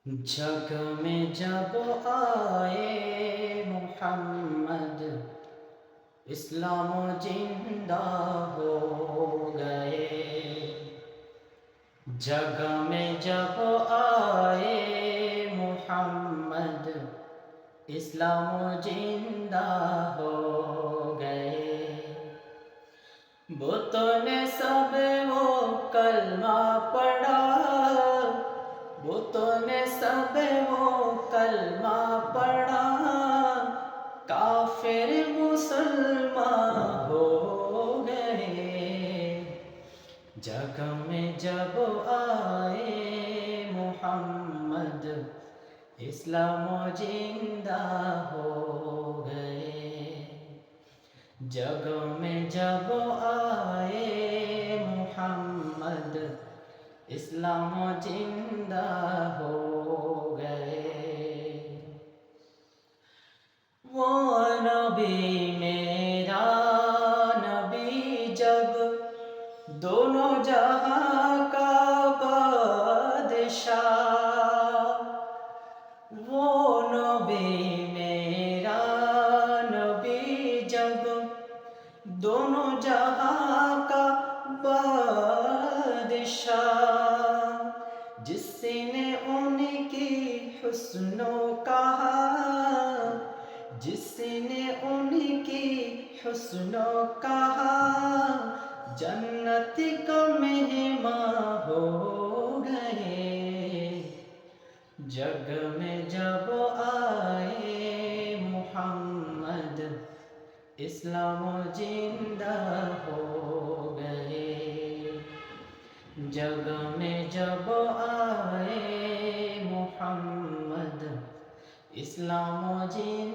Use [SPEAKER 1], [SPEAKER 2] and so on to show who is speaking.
[SPEAKER 1] जग में जब आए मोहम्मद, इस्लाम जिंदा हो गए। जग में जब आए मोहम्मद, इस्लाम जिंदा हो गए। बुतों ने सब वो कलमा पढ़ा, बुतों ने सब वो कलमा पढ़ा, काफिर मुसलमान हो गए। जग में जब आए मोहम्मद, इस्लाम जिंदा हो गए। जग में जब आए मोहम्मद, इस्लाम जिंदा हो गए। वो नबी मेरा नबी जब दोनों जहां का बादशाह, वो नबी मेरा नबी जब दोनों जहां का बादशाह, जिसने उनकी हुस्नो कहा, जिसने उनकी हुस्नो कहा, जन्नत का मेहमान हो गए। जग में जब आए मोहम्मद, इस्लाम जिंदा हो गए। जग में जब आए मोहम्मद, इस्लाम जिंदा